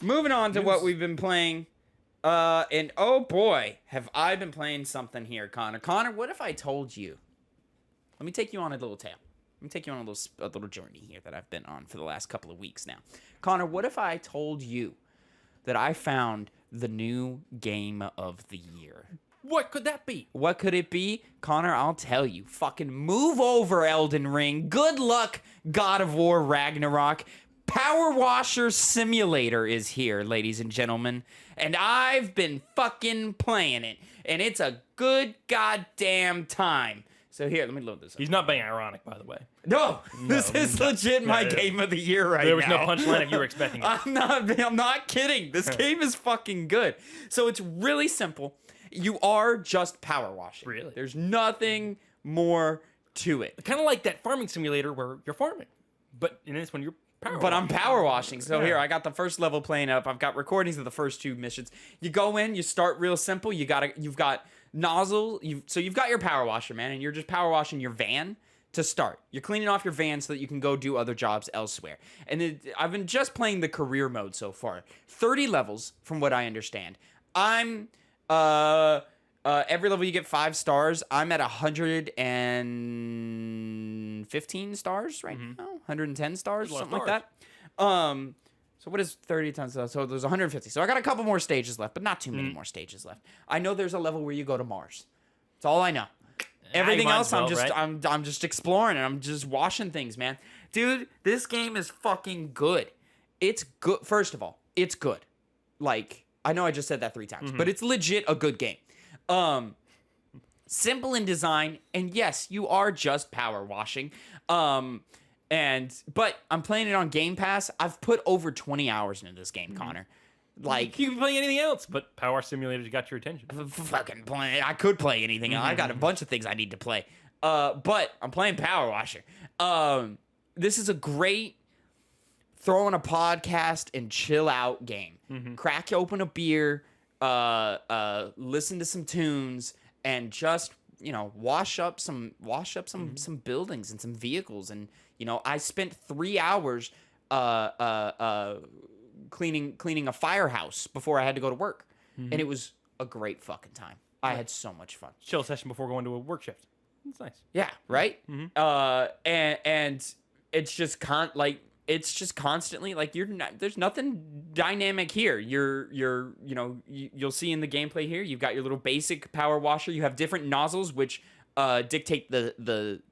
moving on to what we've been playing. And oh boy, have I been playing something here, Connor. Connor, what if I told you? Let me take you on a little tale. Let me take you on a little journey here that I've been on for the last couple of weeks now. Connor, what if I told you that I found the new game of the year? What could that be? What could it be? Connor, I'll tell you. Fucking move over, Elden Ring. Good luck, God of War Ragnarok. Power Washer Simulator is here, ladies and gentlemen. And I've been fucking playing it. And it's a good goddamn time. So here, let me load this up. He's not being ironic, by the way. No, this is legit my game of the year right now. There was no punchline if you were expecting it. I'm not kidding. This game is fucking good. So it's really simple. You are just power washing. Really? There's nothing more to it. Kind of like that farming simulator where you're farming. But in this one, you're power But washing. I'm power washing. So Yeah. here, I got the first level playing up. I've got recordings of the first 2 missions. You go in, you start real simple. You've got nozzle. So you've got your power washer, man, and you're just power washing your van to start. You're cleaning off your van so that you can go do other jobs elsewhere. And then I've been just playing the career mode so far. 30 levels, from what I understand. I'm every level you get 5 stars. I'm at 115 stars right now. 110 stars, something like that. So what is 30 times? So there's 150. So I got a couple more stages left, but not too many more stages left. I know there's a level where you go to Mars. That's all I know. Everything else, I'm just exploring and I'm just washing things, man. Dude, this game is fucking good. It's good. First of all, it's good. Like, I know I just said that 3 times, but it's legit a good game. Simple in design, and yes, you are just power washing. But I'm playing it on Game Pass. I've put over 20 hours into this game, Connor. Like, you can play anything else, but Power Simulator's got your attention. Fucking play. I could play anything else. I got a bunch of things I need to play. But I'm playing Power Washer. This is a great throw on a podcast and chill out game. Crack open a beer, listen to some tunes, and just, wash up some buildings and some vehicles. And I spent 3 hours cleaning a firehouse before I had to go to work, and it was a great fucking time. I had so much fun. Chill session before going to a work shift. It's nice. Yeah, right. And it's just constantly like there's nothing dynamic here. You'll see in the gameplay here. You've got your little basic power washer. You have different nozzles which dictate the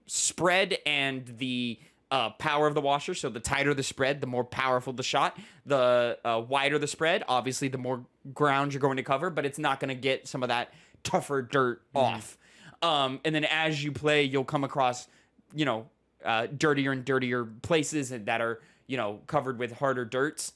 spread and the power of the washer. So the tighter the spread, the more powerful the shot. The wider the spread, obviously, the more ground you're going to cover, but it's not going to get some of that tougher dirt off. And then as you play, you'll come across, dirtier and dirtier places that are, covered with harder dirts.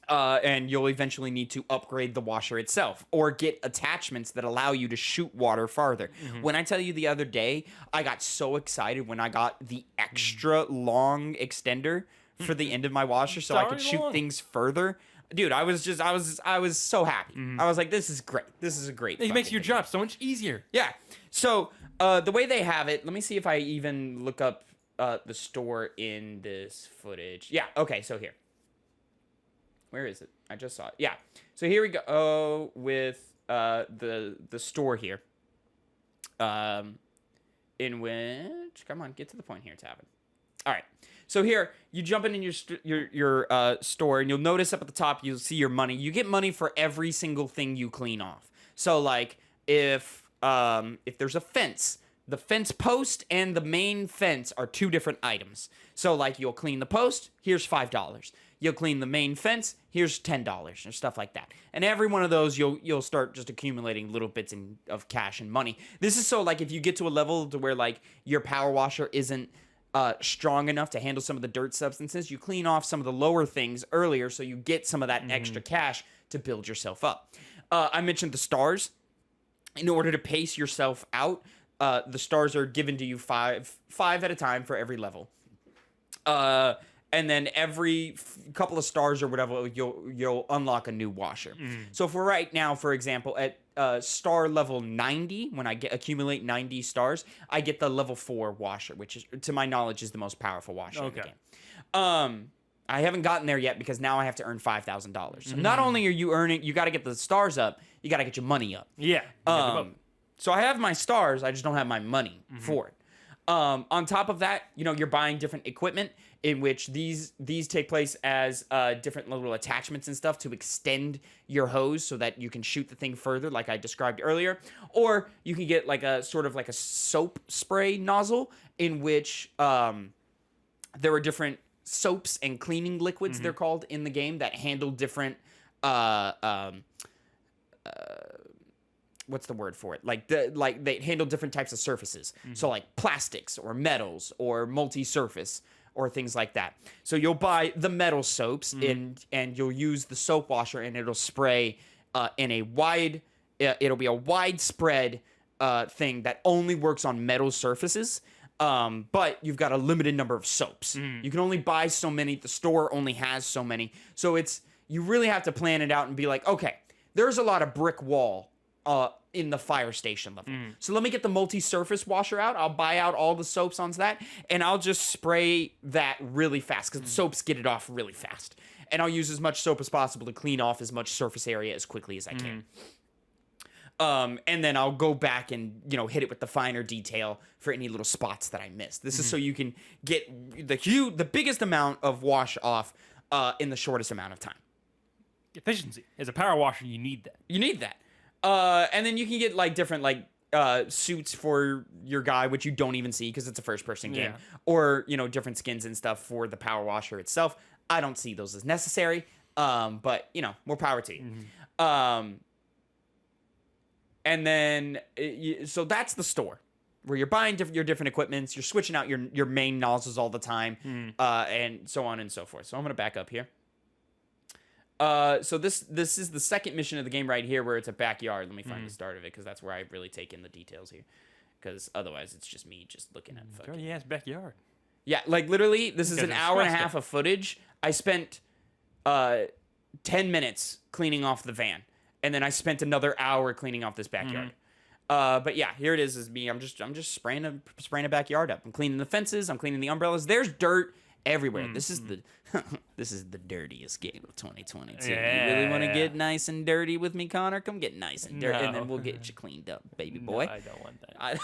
And you'll eventually need to upgrade the washer itself or get attachments that allow you to shoot water farther. When I tell you the other day, I got so excited when I got the extra long extender for the end of my washer so I could shoot things further. Dude, I was so happy. I was like, this is great. This is a great It makes your job so much easier. Yeah. So the way they have it, let me see if I even look up the store in this footage. Yeah. Okay. So here. Where is it? I just saw it. Yeah. So here we go with the store here. In which, come on, get to the point here, Tavin. All right. So here, you jump in your store, and you'll notice up at the top, you'll see your money. You get money for every single thing you clean off. So like, if there's a fence, the fence post and the main fence are 2 different items. So like, you'll clean the post, here's $5. You'll clean the main fence, here's $10 or stuff like that. And every one of those, you'll start just accumulating little bits of cash and money. This is so like if you get to a level to where like your power washer isn't strong enough to handle some of the dirt substances, you clean off some of the lower things earlier so you get some of that extra cash to build yourself up. I mentioned the stars. In order to pace yourself out, the stars are given to you five at a time for every level. And then every couple of stars or whatever, you'll unlock a new washer. So for right now, for example, at star level 90, when I accumulate 90 stars, I get the level 4 washer, which is, to my knowledge, is the most powerful washer in the game. I haven't gotten there yet because now I have to earn $5,000. So not only are you earning, you got to get the stars up, you got to get your money up. Yeah. So I have my stars, I just don't have my money for it. On top of that, you're buying different equipment in which these take place as different little attachments and stuff to extend your hose so that you can shoot the thing further, like I described earlier. Or you can get like a sort of like a soap spray nozzle in which there are different soaps and cleaning liquids, they're called in the game, that handle different what's the word for it? Like they handle different types of surfaces. So like plastics or metals or multi-surface or things like that. So you'll buy the metal soaps and you'll use the soap washer and it'll spray in a wide, it'll be a widespread thing that only works on metal surfaces. But you've got a limited number of soaps. You can only buy so many. The store only has so many. So you really have to plan it out and be like, okay, there's a lot of brick wall in the fire station level. So let me get the multi-surface washer out. I'll buy out all the soaps onto that, and I'll just spray that really fast because the soaps get it off really fast. And I'll use as much soap as possible to clean off as much surface area as quickly as I can. And then I'll go back and, hit it with the finer detail for any little spots that I missed. This is so you can get the biggest amount of wash off in the shortest amount of time. Efficiency. As a power washer, you need that. You need that. And then you can get like different suits for your guy, which you don't even see because it's a first-person game. Or, different skins and stuff for the power washer itself. I don't see those as necessary. But, more power to you. And then, so that's the store where you're buying your different equipments, you're switching out your main nozzles all the time, and so on and so forth. So I'm going to back up here. So this is the second mission of the game right here where it's a backyard. Let me find the start of it because that's where I really take in the details here. Because otherwise it's just me just looking at fucking... Dirty ass backyard. Yeah, like literally, this is an hour and a half of footage. I spent 10 minutes cleaning off the van. And then I spent another hour cleaning off this backyard. But yeah, here it is me. I'm just spraying a backyard up. I'm cleaning the fences. I'm cleaning the umbrellas. There's dirt everywhere. This is the dirtiest game of 2022. Yeah. You really want to get nice and dirty with me, Connor? Come get nice and dirty, and then we'll get you cleaned up, baby boy. No, I don't want that.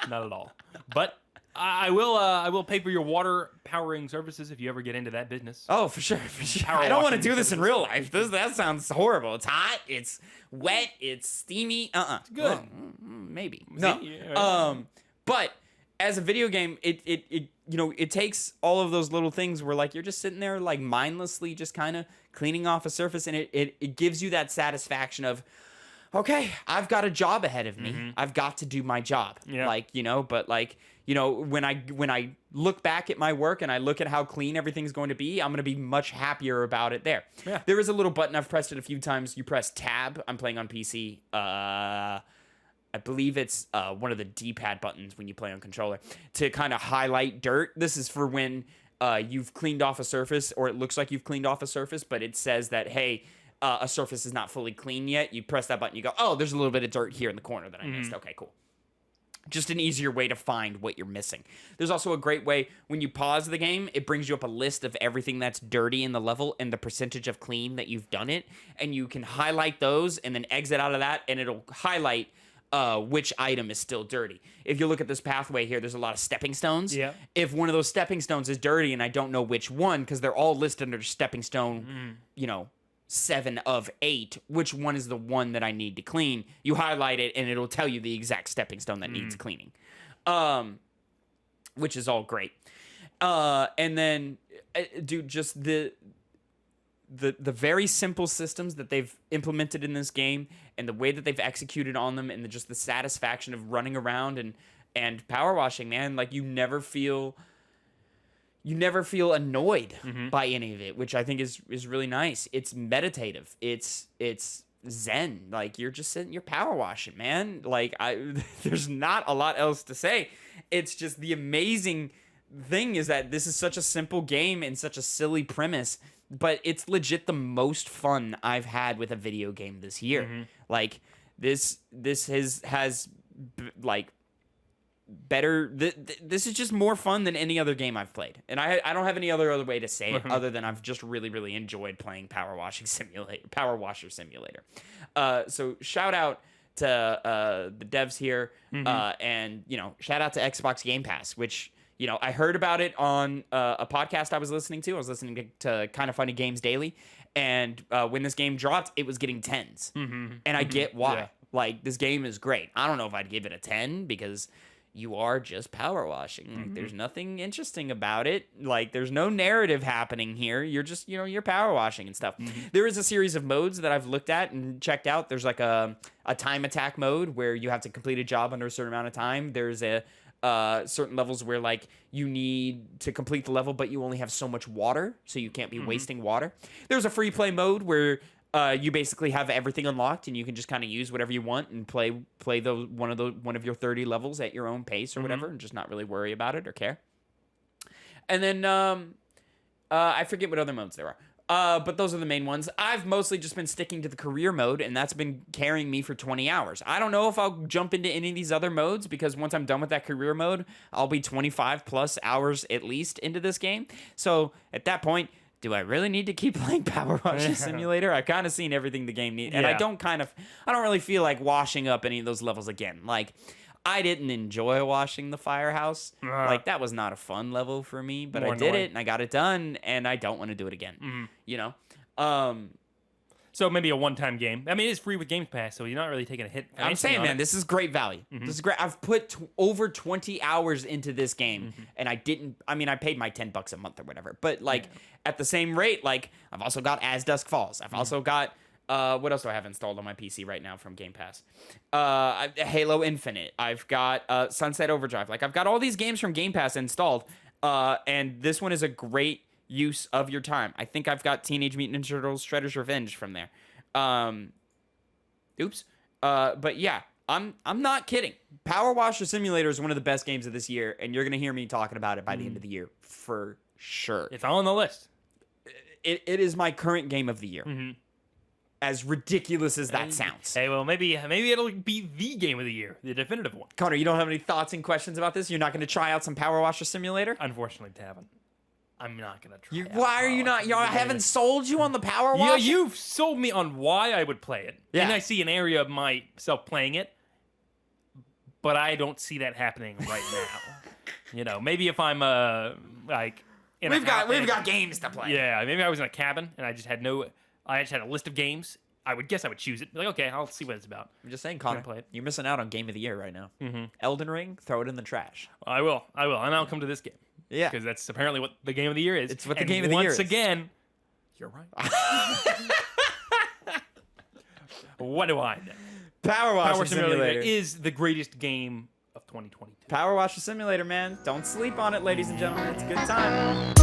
Not at all. But I will pay for your water powering services if you ever get into that business. Oh, for sure. I don't want to do this in real life. That sounds horrible. It's hot. It's wet. It's steamy. It's good. Well, maybe. No. But as a video game, it takes all of those little things where like you're just sitting there like mindlessly just kind of cleaning off a surface, and it gives you that satisfaction of, okay, I've got a job ahead of me. I've got to do my job. Yeah. But when I look back at my work and I look at how clean everything's going to be, I'm going to be much happier about it there. Yeah. There is a little button. I've pressed it a few times. You press tab. I'm playing on PC. I believe it's one of the D-pad buttons when you play on controller to kind of highlight dirt. This is for when you've cleaned off a surface, or it looks like you've cleaned off a surface, but it says that, hey, a surface is not fully clean yet. You press that button, you go, oh, there's a little bit of dirt here in the corner that I missed. Okay, cool. Just an easier way to find what you're missing. There's also a great way, when you pause the game, it brings you up a list of everything that's dirty in the level and the percentage of clean that you've done it. And you can highlight those and then exit out of that, and it'll highlight which item is still dirty. If you look at this pathway here, there's a lot of stepping stones. Yeah. If one of those stepping stones is dirty and I don't know which one, because they're all listed under stepping stone, 7 of 8, which one is the one that I need to clean, you highlight it and it'll tell you the exact stepping stone that needs cleaning, which is all great. And then, dude, just the very simple systems that they've implemented in this game and the way that they've executed on them, and just the satisfaction of running around and power washing, man. Like, you never feel annoyed by any of it, which I think is really nice. It's meditative. It's zen. Like, you're just sitting, you're power washing, man. Like, there's not a lot else to say. It's just the amazing thing is that this is such a simple game and such a silly premise, but it's legit the most fun I've had with a video game this year. Like, this has like, better. This is just more fun than any other game I've played, and I don't have any other way to say it other than I've just really enjoyed playing Power Washer Simulator. So shout out to the devs here, and shout out to Xbox Game Pass, which I heard about it on a podcast I was listening to. I was listening to Kind of Funny Games Daily, and when this game dropped, it was getting 10s, and I get why. Yeah. Like, this game is great. I don't know if I'd give it a 10 because you are just power washing. Like, there's nothing interesting about it. Like, there's no narrative happening here. You're just, you're power washing and stuff. There is a series of modes that I've looked at and checked out. There's like a time attack mode where you have to complete a job under a certain amount of time. There's certain levels where like you need to complete the level, but you only have so much water, so you can't be wasting water. There's a free play mode where you basically have everything unlocked, and you can just kind of use whatever you want and play one of your 30 levels at your own pace or whatever, and just not really worry about it or care. And then I forget what other modes there are, but those are the main ones. I've mostly just been sticking to the career mode, and that's been carrying me for 20 hours. I don't know if I'll jump into any of these other modes because once I'm done with that career mode, I'll be 25 plus hours at least into this game. So at that point, do I really need to keep playing Power Washer Simulator? I've kind of seen everything the game needs, and I don't really feel like washing up any of those levels again. Like, I didn't enjoy washing the firehouse. Like, that was not a fun level for me, but I did it, and I got it done, and I don't want to do it again. So maybe a one-time game. I mean, it's free with Game Pass, so you're not really taking a hit. I'm saying, man, this is great value. This is great. I've put over 20 hours into this game, and I paid my $10 a month or whatever. But, like, at the same rate, like, I've also got As Dusk Falls. I've also got, what else do I have installed on my PC right now from Game Pass? Halo Infinite. I've got Sunset Overdrive. Like, I've got all these games from Game Pass installed, and this one is a great use of your time. I think I've got Teenage Mutant Ninja Turtles Shredder's Revenge from there. But yeah, I'm not kidding. Power Washer Simulator is one of the best games of this year, and you're gonna hear me talking about it by the end of the year for sure. It's on the list. It is my current game of the year. As ridiculous as that sounds. Hey, well, maybe it'll be the game of the year, the definitive one. Connor, you don't have any thoughts and questions about this? You're not gonna try out some Power Washer Simulator? Unfortunately, Tavin. I'm not gonna try. Why are you not? I haven't sold you on the Power Washer. Yeah, you've sold me on why I would play it. Yeah. And I see an area of myself playing it, but I don't see that happening right now. Maybe if I'm like we've got games to play. Yeah, maybe I was in a cabin and I just had a list of games. I would guess I would choose it. Like, okay, I'll see what it's about. I'm just saying, Connor, play it. You're missing out on game of the year right now. Elden Ring, throw it in the trash. I will, and I'll come to this game. Yeah. Because that's apparently what the game of the year is. It's what the game of the year is. Once again, you're right. What do I know? Power Washer Simulator is the greatest game of 2022. Power Washer Simulator, man. Don't sleep on it, ladies and gentlemen. It's a good time.